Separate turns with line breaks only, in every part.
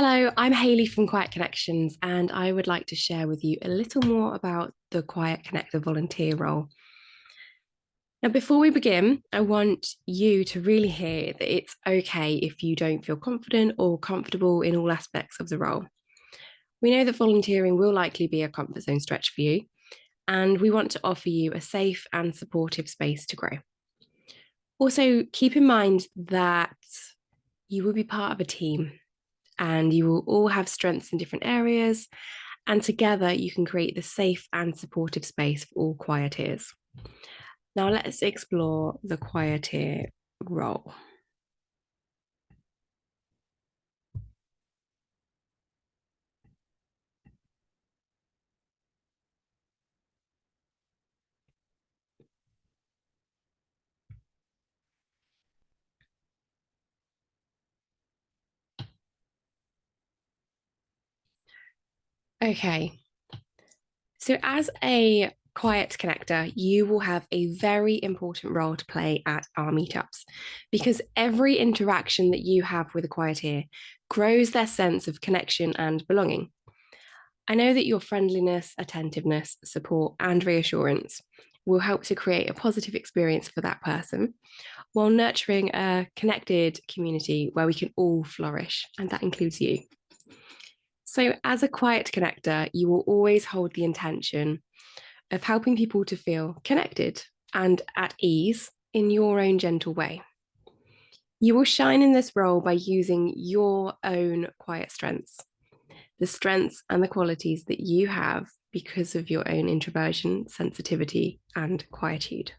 Hello, I'm Hayley from Quiet Connections, and I would like to share with you a little more about the Quiet Connector volunteer role. Now, before we begin, I want you to really hear that it's okay if you don't feel confident or comfortable in all aspects of the role. We know that volunteering will likely be a comfort zone stretch for you, and we want to offer you a safe and supportive space to grow. Also, keep in mind that you will be part of a team and you will all have strengths in different areas. And together you can create the safe and supportive space for all quieteers. Now let's explore the quieteer role. Okay, so as a quiet connector, you will have a very important role to play at our meetups because every interaction that you have with a quieteer grows their sense of connection and belonging. I know that your friendliness, attentiveness, support, and reassurance will help to create a positive experience for that person while nurturing a connected community where we can all flourish, and that includes you. So, as a quiet connector, you will always hold the intention of helping people to feel connected and at ease in your own gentle way. You will shine in this role by using your own quiet strengths, the strengths and the qualities that you have because of your own introversion, sensitivity, and quietude.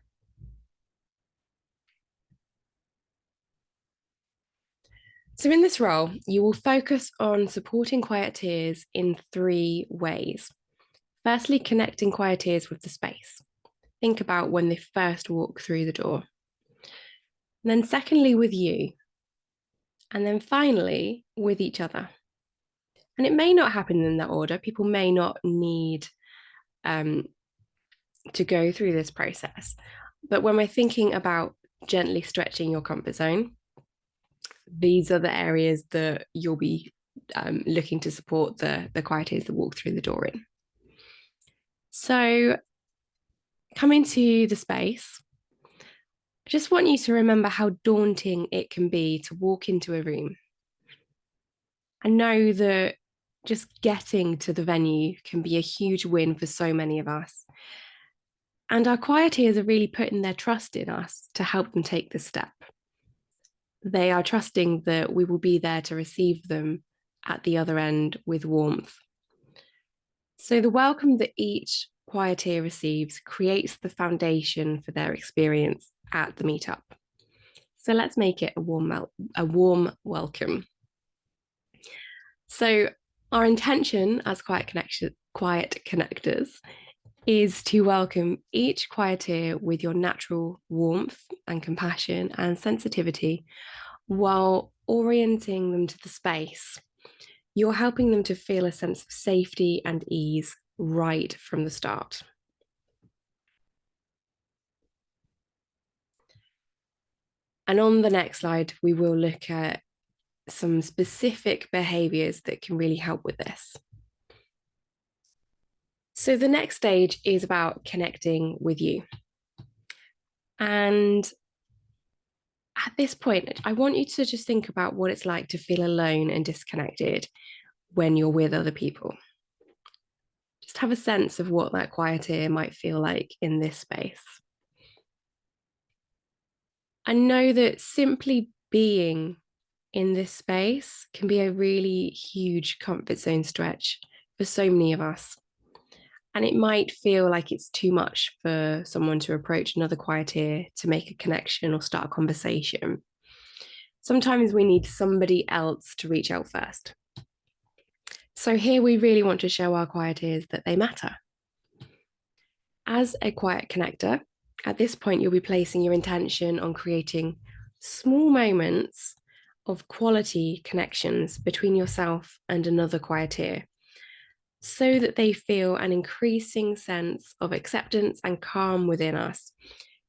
So, in this role, you will focus on supporting quieteers in three ways. Firstly, connecting quieteers with the space. Think about when they first walk through the door. And then, secondly, with you. And then finally, with each other. And it may not happen in that order. People may not need um, to go through this process. But when we're thinking about gently stretching your comfort zone, these are the areas that you'll be looking to support the quieties that walk through the door in. So, coming to the space, I just want you to remember how daunting it can be to walk into a room. I know that just getting to the venue can be a huge win for so many of us. And our quieteers are really putting their trust in us to help them take this step. They are trusting that we will be there to receive them at the other end with warmth. So the welcome that each quieteer receives creates the foundation for their experience at the meetup. So let's make it a warm welcome. So our intention as quiet connectors is to welcome each quieteer with your natural warmth and compassion and sensitivity while orienting them to the space. You're helping them to feel a sense of safety and ease right from the start. And on the next slide, we will look at some specific behaviors that can really help with this. So the next stage is about connecting with you. And at this point, I want you to just think about what it's like to feel alone and disconnected when you're with other people. Just have a sense of what that quieter might feel like in this space. I know that simply being in this space can be a really huge comfort zone stretch for so many of us. And it might feel like it's too much for someone to approach another quieter to make a connection or start a conversation. Sometimes we need somebody else to reach out first. So here we really want to show our quieteers that they matter. As a quiet connector, at this point, you'll be placing your intention on creating small moments of quality connections between yourself and another quieteer so that they feel an increasing sense of acceptance and calm within us,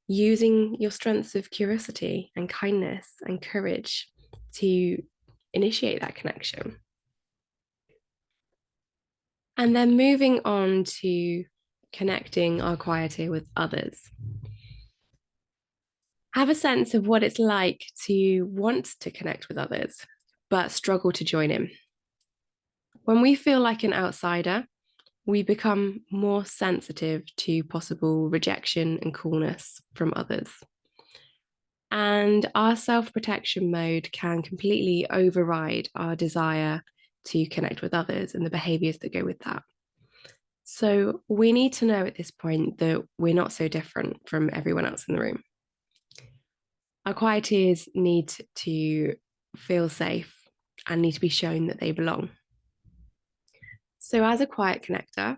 using your strengths of curiosity and kindness and courage to initiate that connection. And then moving on to connecting our quieter with others. Have a sense of what it's like to want to connect with others, but struggle to join in. When we feel like an outsider, we become more sensitive to possible rejection and coolness from others. And our self protection mode can completely override our desire to connect with others and the behaviors that go with that. So we need to know at this point that we're not so different from everyone else in the room. Our quieties need to feel safe and need to be shown that they belong. So, as a quiet connector,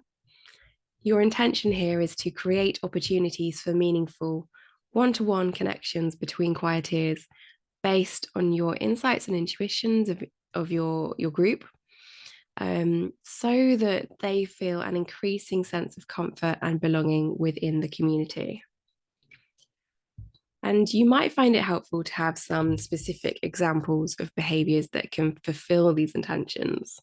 your intention here is to create opportunities for meaningful one-to-one connections between quieteers based on your insights and intuitions of your group, so that they feel an increasing sense of comfort and belonging within the community. And you might find it helpful to have some specific examples of behaviors that can fulfill these intentions.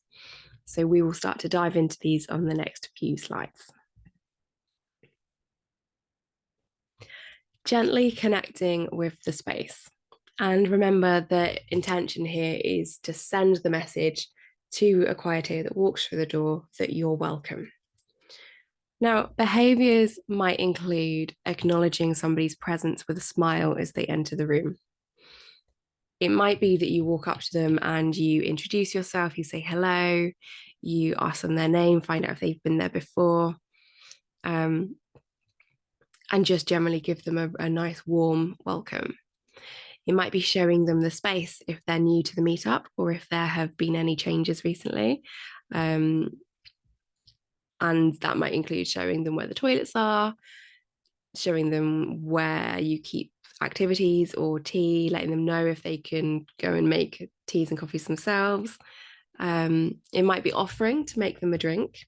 So we will start to dive into these on the next few slides. Gently connecting with the space. And remember, the intention here is to send the message to a quieter that walks through the door that you're welcome. Now, behaviors might include acknowledging somebody's presence with a smile as they enter the room. It might be that you walk up to them and you introduce yourself, you say hello, you ask them their name, find out if they've been there before, and just generally give them a nice, warm welcome. It might be showing them the space if they're new to the meetup or if there have been any changes recently. And that might include showing them where the toilets are, showing them where you keep activities or tea, letting them know if they can go and make teas and coffees themselves. It might be offering to make them a drink.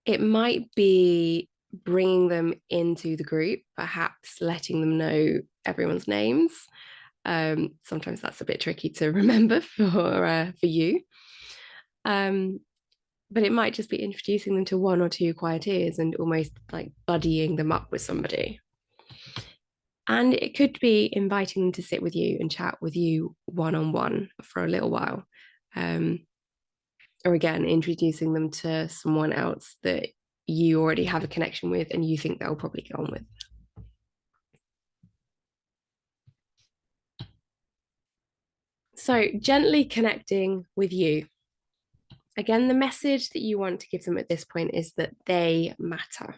It might be bringing them into the group, perhaps letting them know everyone's names. Sometimes that's a bit tricky to remember for you. But it might just be introducing them to one or two quieteers and almost like buddying them up with somebody. And it could be inviting them to sit with you and chat with you one-on-one for a little while. Or again, introducing them to someone else that you already have a connection with and you think they'll probably get on with. So, gently connecting with you. Again, the message that you want to give them at this point is that they matter.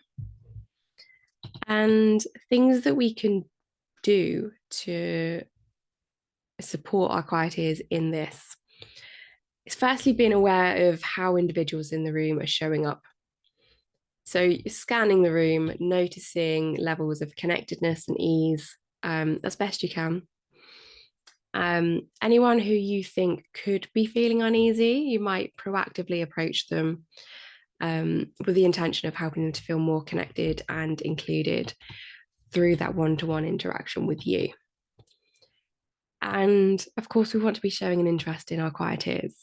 And things that we can do to support our quieteers in this is firstly being aware of how individuals in the room are showing up. So scanning the room, noticing levels of connectedness and ease as best you can. Anyone who you think could be feeling uneasy, you might proactively approach them with the intention of helping them to feel more connected and included through that one-to-one interaction with you. And of course, we want to be showing an interest in our quieteers,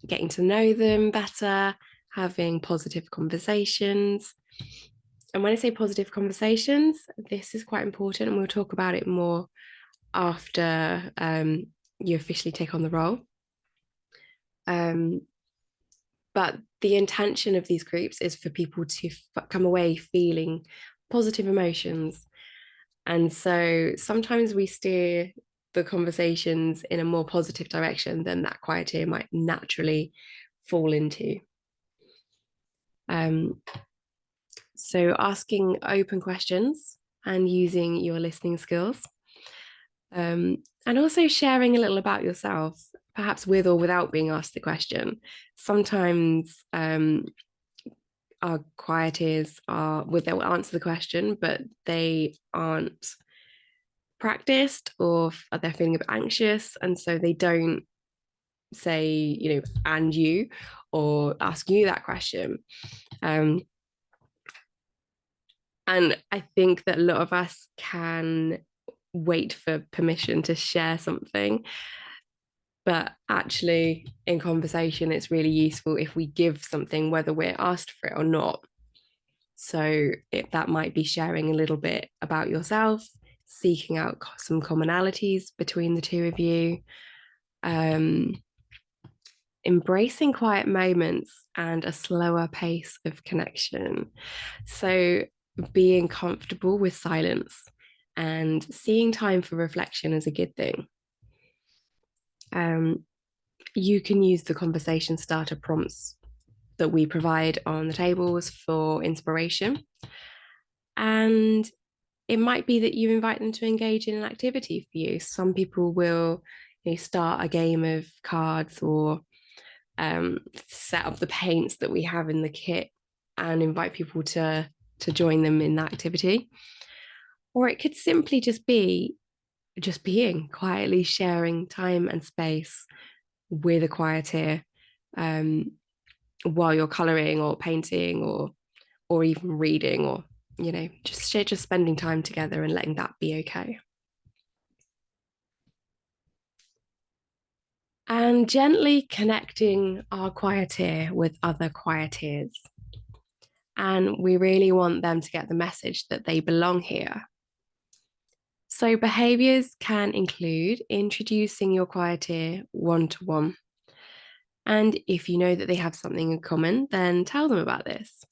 getting to know them better, having positive conversations. And when I say positive conversations, this is quite important, and we'll talk about it more after you officially take on the role. But the intention of these groups is for people to come away feeling positive emotions. And so sometimes we steer the conversations in a more positive direction than that quieter might naturally fall into. So asking open questions and using your listening skills. And also sharing a little about yourself, perhaps with or without being asked the question. Sometimes our quieteers they'll answer the question, but they aren't practiced or they're feeling a bit anxious. And so they don't say, and you, or ask you that question. And I think that a lot of us can wait for permission to share something, but actually, in conversation, it's really useful if we give something, whether we're asked for it or not. So that might be sharing a little bit about yourself, seeking out some commonalities between the two of you, um, embracing quiet moments and a slower pace of connection. So being comfortable with silence and seeing time for reflection is a good thing. Um, you can use the conversation starter prompts that we provide on the tables for inspiration. And it might be that you invite them to engage in an activity for you. Some people will start a game of cards or set up the paints that we have in the kit and invite people to join them in that activity. Or it could simply just be just being quietly sharing time and space with a quieteer um, while you're coloring or painting or even reading or just spending time together and letting that be okay. And gently connecting our quieteer with other quieteers. And we really want them to get the message that they belong here. So, behaviors can include introducing your quieteer one to one. And if you know that they have something in common, then tell them about this.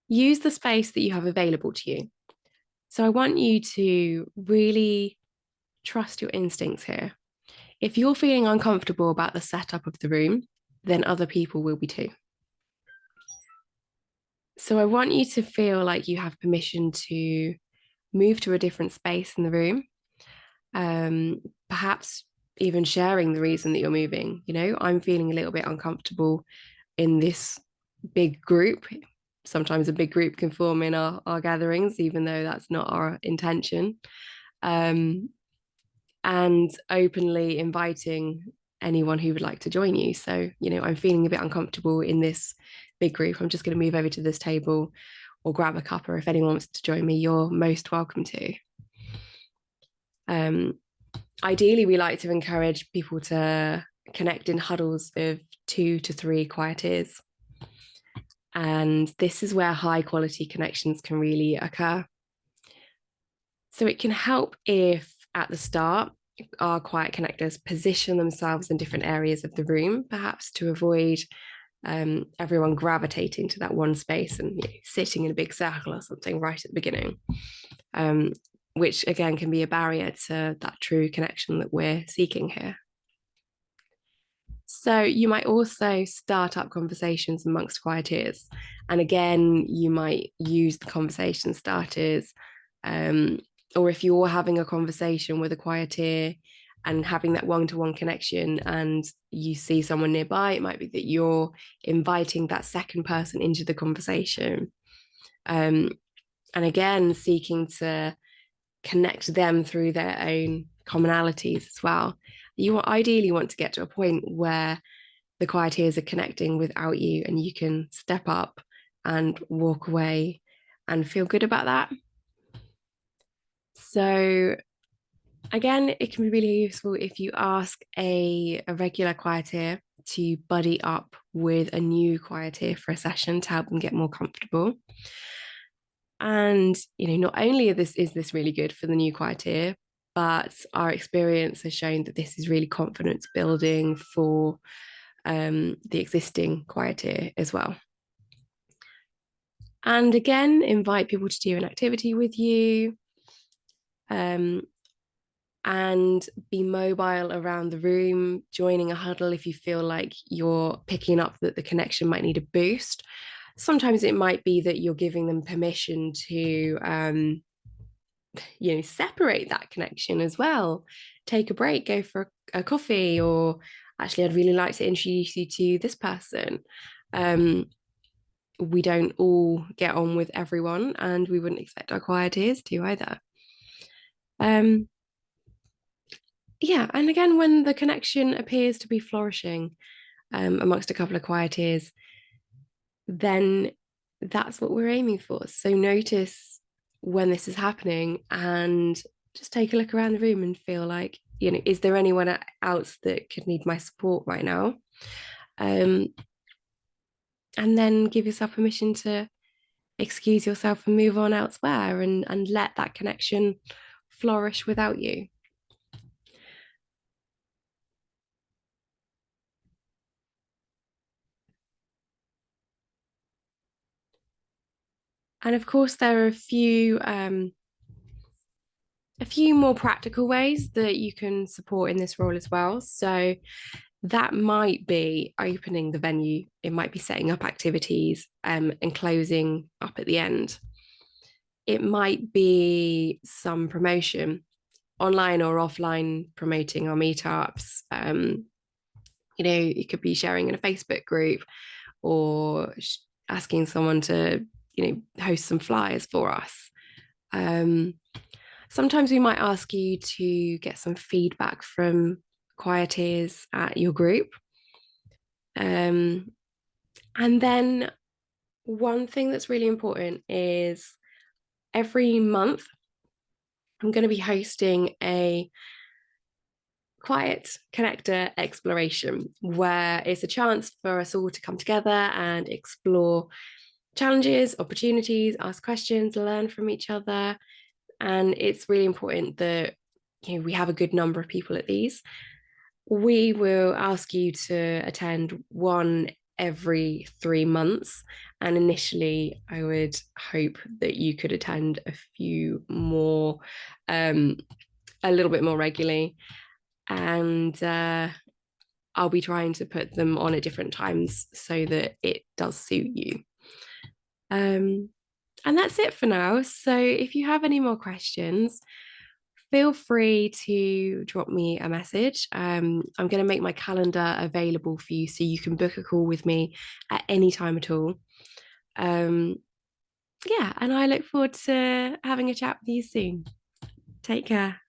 Use the space that you have available to you. So, I want you to really trust your instincts here. If you're feeling uncomfortable about the setup of the room, then other people will be too. So I want you to feel like you have permission to move to a different space in the room, perhaps even sharing the reason that you're moving. I'm feeling a little bit uncomfortable in this big group. Sometimes a big group can form in our gatherings, even though that's not our intention. And openly inviting anyone who would like to join you. So, I'm feeling a bit uncomfortable in this big group. I'm just going to move over to this table or grab a cuppa. If anyone wants to join me, you're most welcome to. Ideally, we like to encourage people to connect in huddles of 2 to 3 quieteers. And this is where high quality connections can really occur. So it can help if at the start our quiet connectors position themselves in different areas of the room, perhaps to avoid everyone gravitating to that one space and sitting in a big circle or something right at the beginning, which again can be a barrier to that true connection that we're seeking here. So you might also start up conversations amongst quieteers. And again, you might use the conversation starters. Or if you're having a conversation with a quieteer and having that one-to-one connection and you see someone nearby, it might be that you're inviting that second person into the conversation. And again, seeking to connect them through their own commonalities as well. You ideally want to get to a point where the quieteers are connecting without you and you can step up and walk away and feel good about that. So again, it can be really useful if you ask a regular quieteer to buddy up with a new quieteer for a session to help them get more comfortable. And not only is this really good for the new quieteer, but our experience has shown that this is really confidence building for the existing quieteer as well. And again, invite people to do an activity with you. And be mobile around the room, joining a huddle if you feel like you're picking up that the connection might need a boost. Sometimes it might be that you're giving them permission to, separate that connection as well. Take a break, go for a coffee, or actually, I'd really like to introduce you to this person. We don't all get on with everyone, and we wouldn't expect our quieteers to either. Yeah, and again, when the connection appears to be flourishing amongst a couple of quieteers, then that's what we're aiming for. So notice when this is happening and just take a look around the room and feel like, is there anyone else that could need my support right now? Um, and then give yourself permission to excuse yourself and move on elsewhere and let that connection flourish without you. And of course, there are a few more practical ways that you can support in this role as well. So that might be opening the venue. It might be setting up activities and closing up at the end. It might be some promotion, online or offline, promoting our meetups. It could be sharing in a Facebook group or asking someone to, host some flyers for us. Um, Sometimes we might ask you to get some feedback from quieters at your group. And then one thing that's really important is every month I'm going to be hosting a quiet connector exploration where it's a chance for us all to come together and explore challenges, opportunities, ask questions, learn from each other. And it's really important that we have a good number of people at these. We will ask you to attend one every 3 months. And initially, I would hope that you could attend a few more, a little bit more regularly. And I'll be trying to put them on at different times so that it does suit you. And that's it for now. So if you have any more questions, feel free to drop me a message. I'm going to make my calendar available for you so you can book a call with me at any time at all. Um, yeah, and I look forward to having a chat with you soon. Take care.